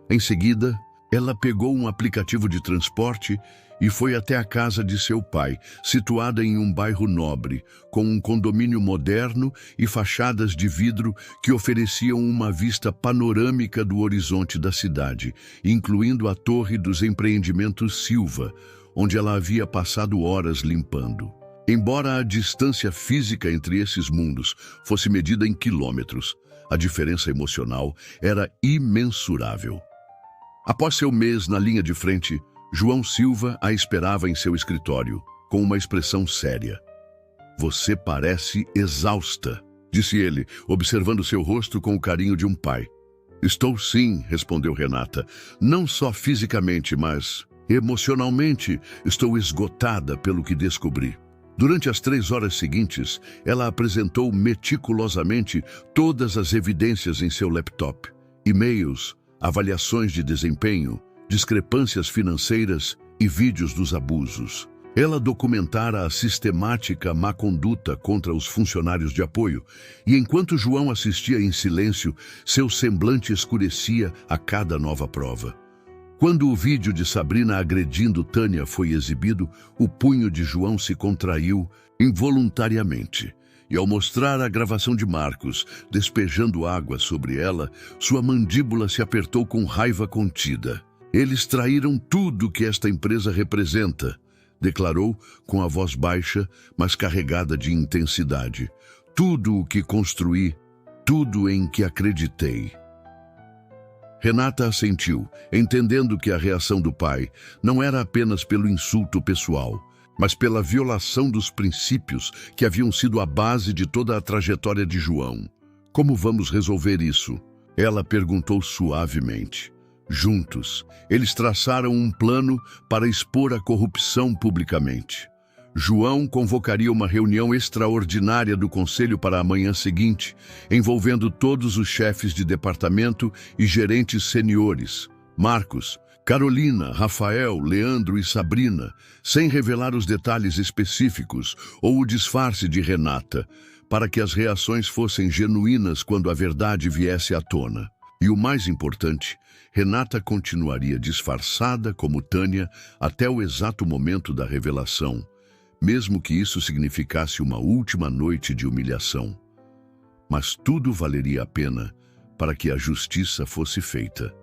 Em seguida, ela pegou um aplicativo de transporte e foi até a casa de seu pai, situada em um bairro nobre, com um condomínio moderno e fachadas de vidro que ofereciam uma vista panorâmica do horizonte da cidade, incluindo a Torre dos Empreendimentos Silva, onde ela havia passado horas limpando. Embora a distância física entre esses mundos fosse medida em quilômetros, a diferença emocional era imensurável. Após seu mês na linha de frente, João Silva a esperava em seu escritório, com uma expressão séria. "Você parece exausta", disse ele, observando seu rosto com o carinho de um pai. "Estou sim", respondeu Renata. "Não só fisicamente, mas emocionalmente estou esgotada pelo que descobri." Durante as 3 horas seguintes, ela apresentou meticulosamente todas as evidências em seu laptop: e-mails, avaliações de desempenho, discrepâncias financeiras e vídeos dos abusos. Ela documentara a sistemática má conduta contra os funcionários de apoio, e enquanto João assistia em silêncio, seu semblante escurecia a cada nova prova. Quando o vídeo de Sabrina agredindo Tânia foi exibido, o punho de João se contraiu involuntariamente. E ao mostrar a gravação de Marcos despejando água sobre ela, sua mandíbula se apertou com raiva contida. "Eles traíram tudo que esta empresa representa", declarou com a voz baixa, mas carregada de intensidade. "Tudo o que construí, tudo em que acreditei." Renata assentiu, entendendo que a reação do pai não era apenas pelo insulto pessoal, mas pela violação dos princípios que haviam sido a base de toda a trajetória de João. "Como vamos resolver isso?" ela perguntou suavemente. Juntos, eles traçaram um plano para expor a corrupção publicamente. João convocaria uma reunião extraordinária do conselho para a manhã seguinte, envolvendo todos os chefes de departamento e gerentes seniores, Marcos, Carolina, Rafael, Leandro e Sabrina, sem revelar os detalhes específicos ou o disfarce de Renata, para que as reações fossem genuínas quando a verdade viesse à tona. E o mais importante, Renata continuaria disfarçada como Tânia até o exato momento da revelação, mesmo que isso significasse uma última noite de humilhação. mas tudo valeria a pena para que a justiça fosse feita.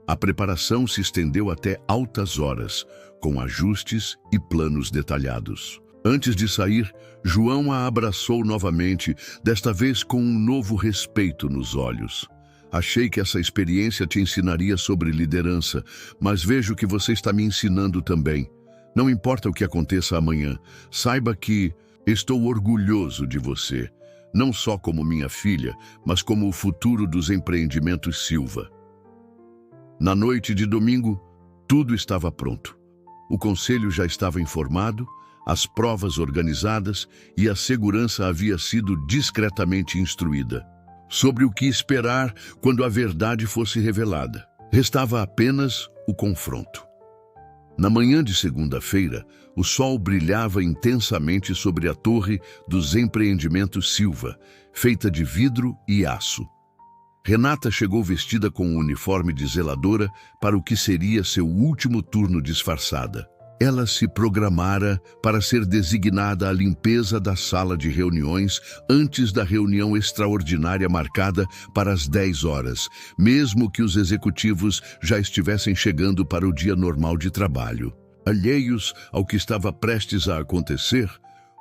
A preparação se estendeu até altas horas, com ajustes e planos detalhados. Antes de sair, João a abraçou novamente, desta vez com um novo respeito nos olhos. Achei que essa experiência te ensinaria sobre liderança, mas vejo que você está me ensinando também. Não importa o que aconteça amanhã, saiba que estou orgulhoso de você, não só como minha filha, mas como o futuro dos empreendimentos Silva. Na noite de domingo, tudo estava pronto. O conselho já estava informado, as provas organizadas e a segurança havia sido discretamente instruída sobre o que esperar quando a verdade fosse revelada. Restava apenas o confronto. Na manhã de segunda-feira, o sol brilhava intensamente sobre a torre dos empreendimentos Silva, feita de vidro e aço. Renata chegou vestida com um uniforme de zeladora para o que seria seu último turno disfarçada. Ela se programara para ser designada à limpeza da sala de reuniões antes da reunião extraordinária marcada para as 10 horas, mesmo que os executivos já estivessem chegando para o dia normal de trabalho. Alheios ao que estava prestes a acontecer,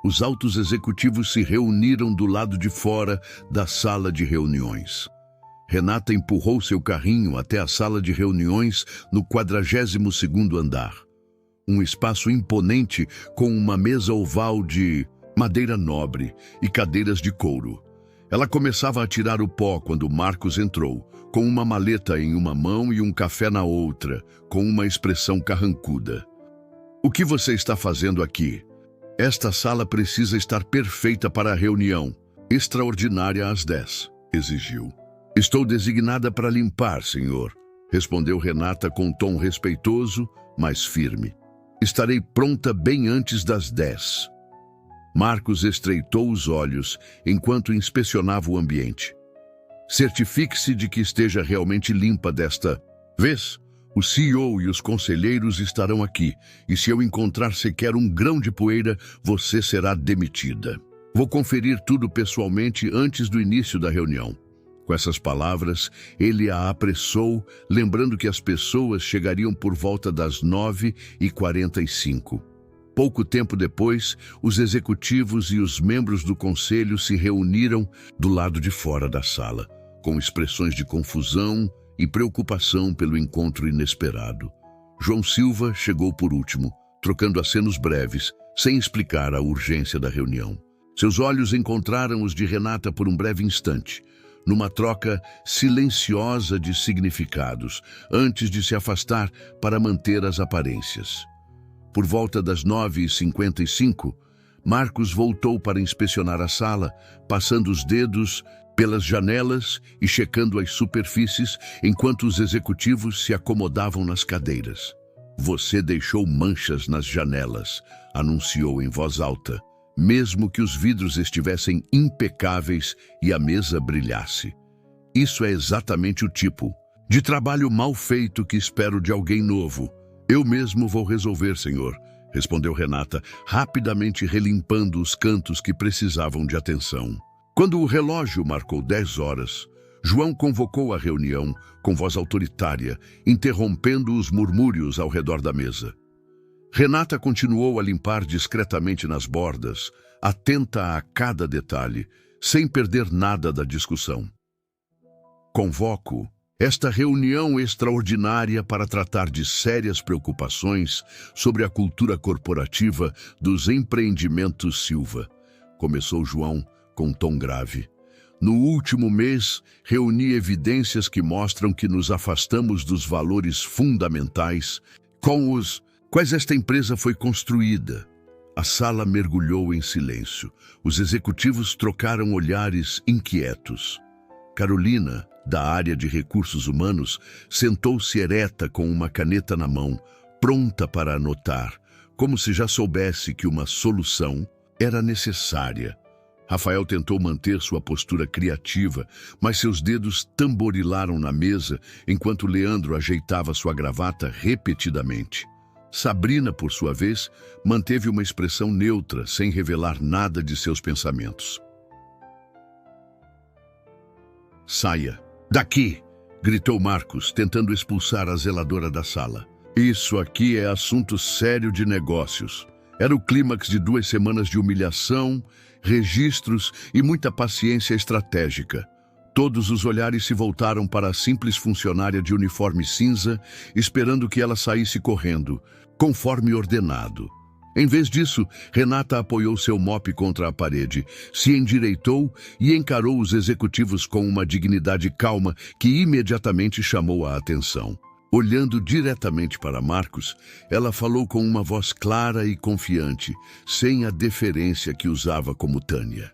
os altos executivos se reuniram do lado de fora da sala de reuniões. Renata empurrou seu carrinho até a sala de reuniões no 42º andar. Um espaço imponente com uma mesa oval de madeira nobre e cadeiras de couro. Ela começava a tirar o pó quando Marcos entrou, com uma maleta em uma mão e um café na outra, com uma expressão carrancuda. "O que você está fazendo aqui? Esta sala precisa estar perfeita para a reunião extraordinária às 10, exigiu. "Estou designada para limpar, senhor", respondeu Renata com tom respeitoso, mas firme. "Estarei pronta bem antes das 10. Marcos estreitou os olhos enquanto inspecionava o ambiente. "Certifique-se de que esteja realmente limpa desta vez. O CEO e os conselheiros estarão aqui, e se eu encontrar sequer um grão de poeira, você será demitida. Vou conferir tudo pessoalmente antes do início da reunião." Com essas palavras, ele a apressou, lembrando que as pessoas chegariam por volta das 9h45. Pouco tempo depois, os executivos e os membros do conselho se reuniram do lado de fora da sala, com expressões de confusão e preocupação pelo encontro inesperado. João Silva chegou por último, trocando acenos breves, sem explicar a urgência da reunião. Seus olhos encontraram os de Renata por um breve instante, numa troca silenciosa de significados, antes de se afastar para manter as aparências. Por volta das 9h55, Marcos voltou para inspecionar a sala, passando os dedos pelas janelas e checando as superfícies enquanto os executivos se acomodavam nas cadeiras. "Você deixou manchas nas janelas", anunciou em voz alta, mesmo que os vidros estivessem impecáveis e a mesa brilhasse. "Isso é exatamente o tipo de trabalho mal feito que espero de alguém novo." "Eu mesmo vou resolver, senhor", respondeu Renata, rapidamente relimpando os cantos que precisavam de atenção. Quando o relógio marcou 10 horas, João convocou a reunião com voz autoritária, interrompendo os murmúrios ao redor da mesa. Renata continuou a limpar discretamente nas bordas, atenta a cada detalhe, sem perder nada da discussão. "Convoco esta reunião extraordinária para tratar de sérias preocupações sobre a cultura corporativa dos empreendimentos Silva", começou João com tom grave. "No último mês, reuni evidências que mostram que nos afastamos dos valores fundamentais com os quais esta empresa foi construída." A sala mergulhou em silêncio. Os executivos trocaram olhares inquietos. Carolina, da área de recursos humanos, sentou-se ereta com uma caneta na mão, pronta para anotar, como se já soubesse que uma solução era necessária. Rafael tentou manter sua postura criativa, mas seus dedos tamborilaram na mesa enquanto Leandro ajeitava sua gravata repetidamente. Sabrina, por sua vez, manteve uma expressão neutra, sem revelar nada de seus pensamentos. Saia. Daqui! Gritou Marcos, tentando expulsar a zeladora da sala. Isso aqui é assunto sério de negócios. Era o clímax de 2 semanas de humilhação, registros e muita paciência estratégica. Todos os olhares se voltaram para a simples funcionária de uniforme cinza, esperando que ela saísse correndo, conforme ordenado. Em vez disso, Renata apoiou seu mop contra a parede, se endireitou e encarou os executivos com uma dignidade calma que imediatamente chamou a atenção. Olhando diretamente para Marcos, ela falou com uma voz clara e confiante, sem a deferência que usava como Tânia.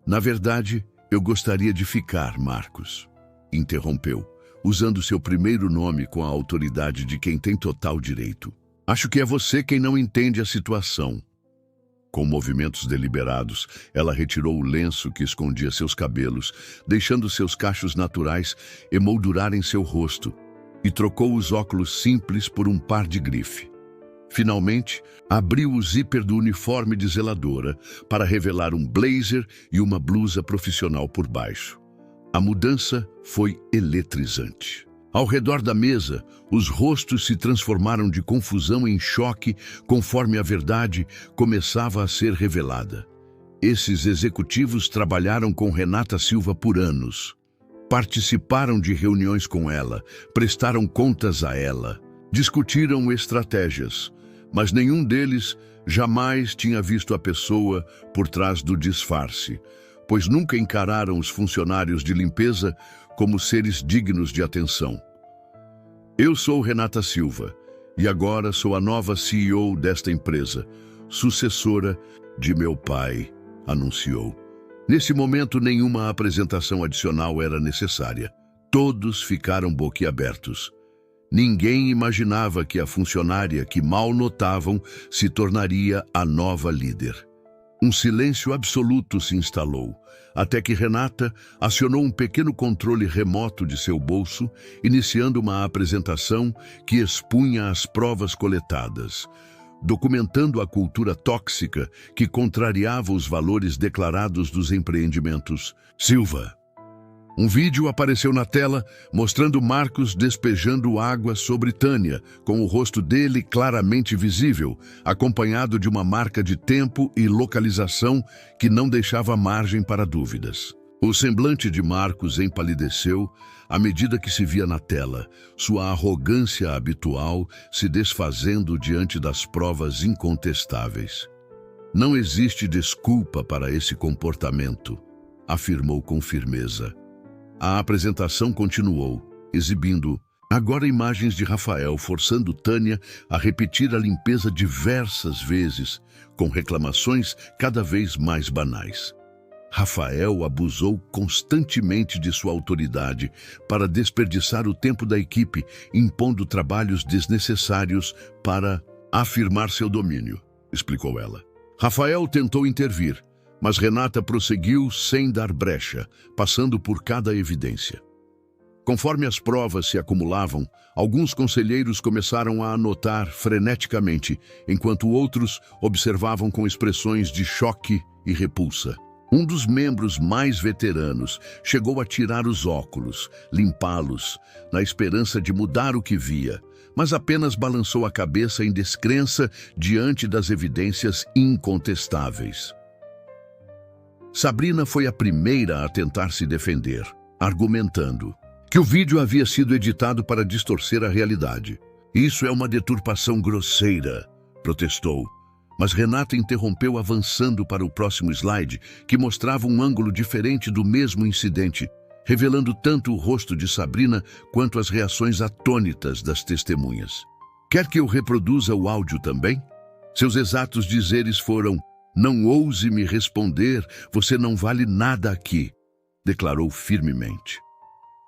Na verdade, eu gostaria de ficar, Marcos, interrompeu, usando seu primeiro nome com a autoridade de quem tem total direito. Acho que é você quem não entende a situação. Com movimentos deliberados, ela retirou o lenço que escondia seus cabelos, deixando seus cachos naturais emoldurarem seu rosto, e trocou os óculos simples por um par de grife. Finalmente, abriu o zíper do uniforme de zeladora para revelar um blazer e uma blusa profissional por baixo. A mudança foi eletrizante. Ao redor da mesa, os rostos se transformaram de confusão em choque conforme a verdade começava a ser revelada. Esses executivos trabalharam com Renata Silva por anos. Participaram de reuniões com ela, prestaram contas a ela, discutiram estratégias, mas nenhum deles jamais tinha visto a pessoa por trás do disfarce, pois nunca encararam os funcionários de limpeza como seres dignos de atenção. Eu sou Renata Silva e agora sou a nova CEO desta empresa, sucessora de meu pai, anunciou. Nesse momento, nenhuma apresentação adicional era necessária. Todos ficaram boquiabertos. Ninguém imaginava que a funcionária que mal notavam se tornaria a nova líder. Um silêncio absoluto se instalou, até que Renata acionou um pequeno controle remoto de seu bolso, iniciando uma apresentação que expunha as provas coletadas, documentando a cultura tóxica que contrariava os valores declarados dos empreendimentos Silva. Um vídeo apareceu na tela mostrando Marcos despejando água sobre Tânia, com o rosto dele claramente visível, acompanhado de uma marca de tempo e localização que não deixava margem para dúvidas. O semblante de Marcos empalideceu à medida que se via na tela, sua arrogância habitual se desfazendo diante das provas incontestáveis. Não existe desculpa para esse comportamento, afirmou com firmeza. A apresentação continuou, exibindo agora imagens de Rafael forçando Tânia a repetir a limpeza diversas vezes, com reclamações cada vez mais banais. Rafael abusou constantemente de sua autoridade para desperdiçar o tempo da equipe, impondo trabalhos desnecessários para afirmar seu domínio, explicou ela. Rafael tentou intervir, mas Renata prosseguiu sem dar brecha, passando por cada evidência. Conforme as provas se acumulavam, alguns conselheiros começaram a anotar freneticamente, enquanto outros observavam com expressões de choque e repulsa. Um dos membros mais veteranos chegou a tirar os óculos, limpá-los, na esperança de mudar o que via, mas apenas balançou a cabeça em descrença diante das evidências incontestáveis. Sabrina foi a primeira a tentar se defender, argumentando que o vídeo havia sido editado para distorcer a realidade. Isso é uma deturpação grosseira, protestou. Mas Renata interrompeu avançando para o próximo slide, que mostrava um ângulo diferente do mesmo incidente, revelando tanto o rosto de Sabrina quanto as reações atônitas das testemunhas. Quer que eu reproduza o áudio também? Seus exatos dizeres foram: "Não ouse me responder, você não vale nada aqui", declarou firmemente.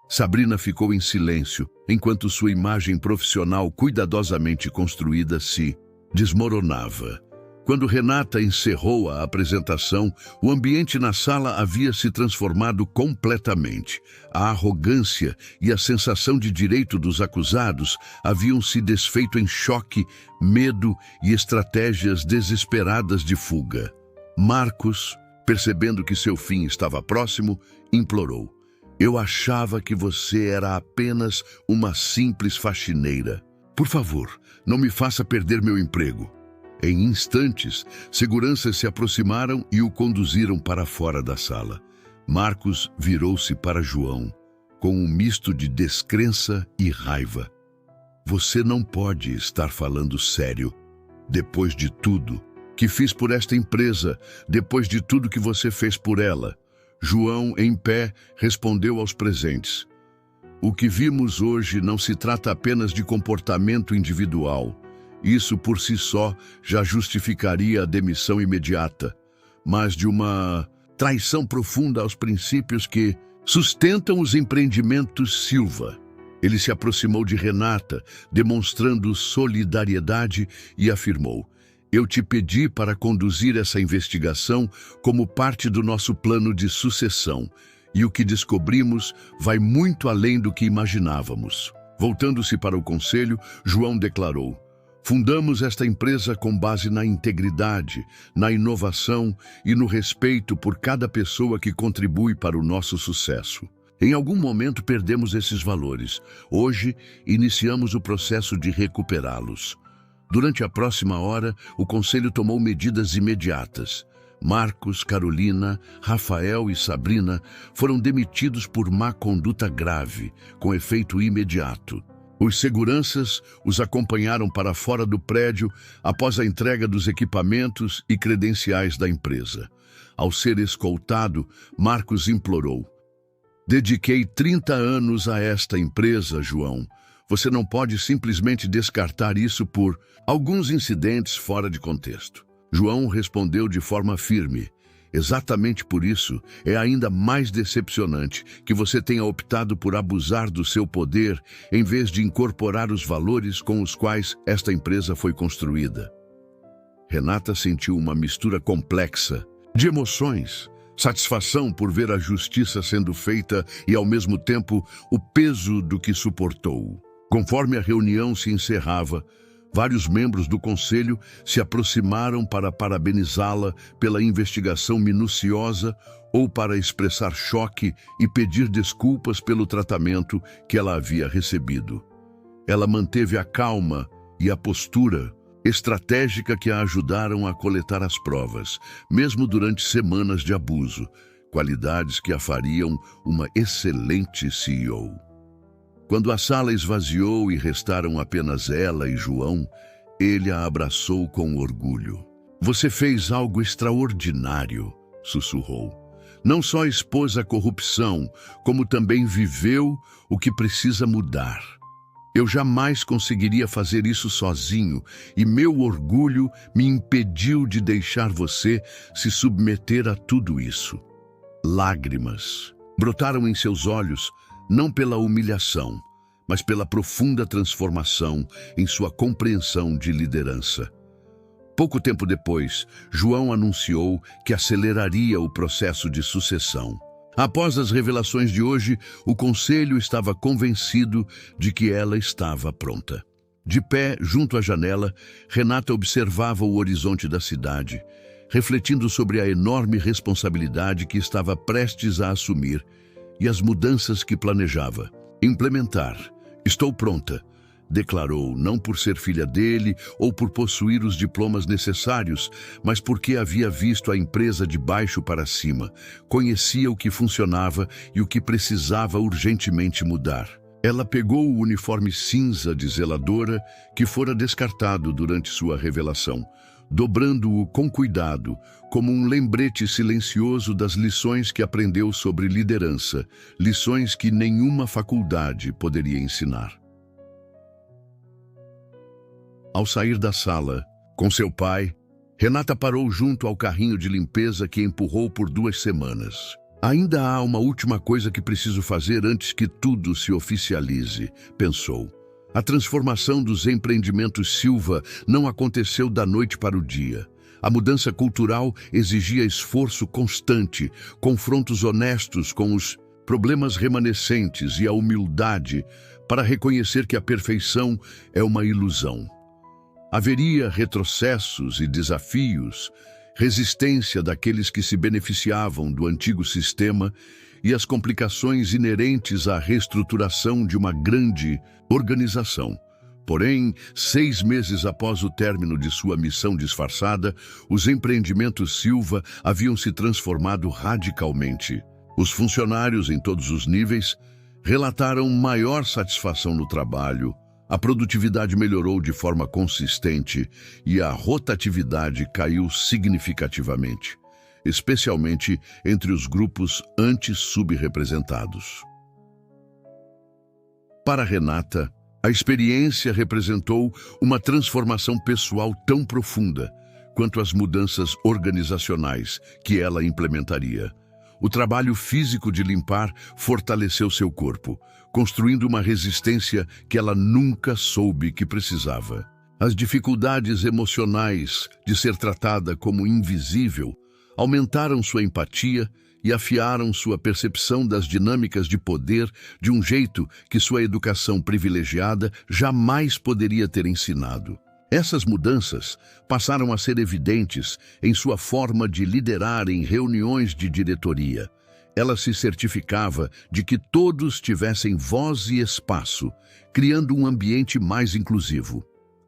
Sabrina ficou em silêncio, enquanto sua imagem profissional cuidadosamente construída se desmoronava. Quando Renata encerrou a apresentação, o ambiente na sala havia se transformado completamente. A arrogância e a sensação de direito dos acusados haviam se desfeito em choque, medo e estratégias desesperadas de fuga. Marcos, percebendo que seu fim estava próximo, implorou: Eu achava que você era apenas uma simples faxineira. Por favor, não me faça perder meu emprego." Em instantes, seguranças se aproximaram e o conduziram para fora da sala. Marcos virou-se para João, com um misto de descrença e raiva. "Você não pode estar falando sério. Depois de tudo que fiz por esta empresa, depois de tudo que você fez por ela." João, em pé, respondeu aos presentes: "O que vimos hoje não se trata apenas de comportamento individual. Isso por si só já justificaria a demissão imediata, mas de uma traição profunda aos princípios que sustentam os empreendimentos Silva." Ele se aproximou de Renata, demonstrando solidariedade, e afirmou: "Eu te pedi para conduzir essa investigação como parte do nosso plano de sucessão, e o que descobrimos vai muito além do que imaginávamos." Voltando-se para o conselho, João declarou: "Fundamos esta empresa com base na integridade, na inovação e no respeito por cada pessoa que contribui para o nosso sucesso. Em algum momento perdemos esses valores. Hoje, iniciamos o processo de recuperá-los." Durante a próxima hora, o conselho tomou medidas imediatas. Marcos, Carolina, Rafael e Sabrina foram demitidos por má conduta grave, com efeito imediato. Os seguranças os acompanharam para fora do prédio após a entrega dos equipamentos e credenciais da empresa. Ao ser escoltado, Marcos implorou: "Dediquei 30 anos a esta empresa, João. Você não pode simplesmente descartar isso por alguns incidentes fora de contexto." João respondeu de forma firme: "Exatamente por isso é ainda mais decepcionante que você tenha optado por abusar do seu poder em vez de incorporar os valores com os quais esta empresa foi construída." Renata sentiu uma mistura complexa de emoções: satisfação por ver a justiça sendo feita e, ao mesmo tempo, o peso do que suportou. Conforme a reunião se encerrava, vários membros do conselho se aproximaram para parabenizá-la pela investigação minuciosa ou para expressar choque e pedir desculpas pelo tratamento que ela havia recebido. Ela manteve a calma e a postura estratégica que a ajudaram a coletar as provas, mesmo durante semanas de abuso, qualidades que a fariam uma excelente CEO. Quando a sala esvaziou e restaram apenas ela e João, ele a abraçou com orgulho. "Você fez algo extraordinário", sussurrou. "Não só expôs a corrupção, como também viveu o que precisa mudar. Eu jamais conseguiria fazer isso sozinho, e meu orgulho me impediu de deixar você se submeter a tudo isso." Lágrimas brotaram em seus olhos, não pela humilhação, mas pela profunda transformação em sua compreensão de liderança. Pouco tempo depois, João anunciou que aceleraria o processo de sucessão. Após as revelações de hoje, o conselho estava convencido de que ela estava pronta. De pé, junto à janela, Renata observava o horizonte da cidade, refletindo sobre a enorme responsabilidade que estava prestes a assumir e as mudanças que planejava implementar. "Estou pronta", declarou, não por ser filha dele ou por possuir os diplomas necessários, mas porque havia visto a empresa de baixo para cima, conhecia o que funcionava e o que precisava urgentemente mudar. Ela pegou o uniforme cinza de zeladora que fora descartado durante sua revelação, dobrando-o com cuidado, como um lembrete silencioso das lições que aprendeu sobre liderança, lições que nenhuma faculdade poderia ensinar. Ao sair da sala, com seu pai, Renata parou junto ao carrinho de limpeza que empurrou por 2 semanas. "Ainda há uma última coisa que preciso fazer antes que tudo se oficialize", pensou. A transformação dos empreendimentos Silva não aconteceu da noite para o dia. A mudança cultural exigia esforço constante, confrontos honestos com os problemas remanescentes e a humildade para reconhecer que a perfeição é uma ilusão. Haveria retrocessos e desafios, resistência daqueles que se beneficiavam do antigo sistema e as complicações inerentes à reestruturação de uma grande organização. Porém, 6 meses após o término de sua missão disfarçada, os empreendimentos Silva haviam se transformado radicalmente. Os funcionários, em todos os níveis, relataram maior satisfação no trabalho, a produtividade melhorou de forma consistente e a rotatividade caiu significativamente, especialmente entre os grupos antes subrepresentados. Para Renata, a experiência representou uma transformação pessoal tão profunda quanto as mudanças organizacionais que ela implementaria. O trabalho físico de limpar fortaleceu seu corpo, construindo uma resistência que ela nunca soube que precisava. As dificuldades emocionais de ser tratada como invisível aumentaram sua empatia e afiaram sua percepção das dinâmicas de poder de um jeito que sua educação privilegiada jamais poderia ter ensinado. Essas mudanças passaram a ser evidentes em sua forma de liderar em reuniões de diretoria. Ela se certificava de que todos tivessem voz e espaço, criando um ambiente mais inclusivo.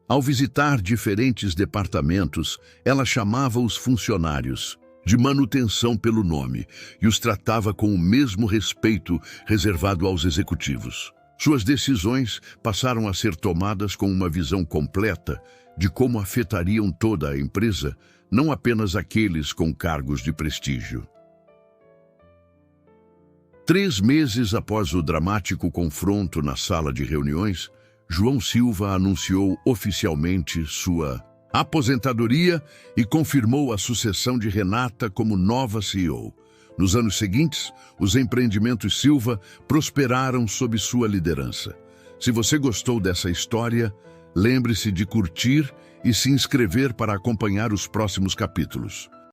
Ao visitar diferentes departamentos, ela chamava os funcionários de manutenção pelo nome e os tratava com o mesmo respeito reservado aos executivos. Suas decisões passaram a ser tomadas com uma visão completa de como afetariam toda a empresa, não apenas aqueles com cargos de prestígio. 3 meses após o dramático confronto na sala de reuniões, João Silva anunciou oficialmente sua aposentadoria e confirmou a sucessão de Renata como nova CEO. Nos anos seguintes, os empreendimentos Silva prosperaram sob sua liderança. Se você gostou dessa história, lembre-se de curtir e se inscrever para acompanhar os próximos capítulos.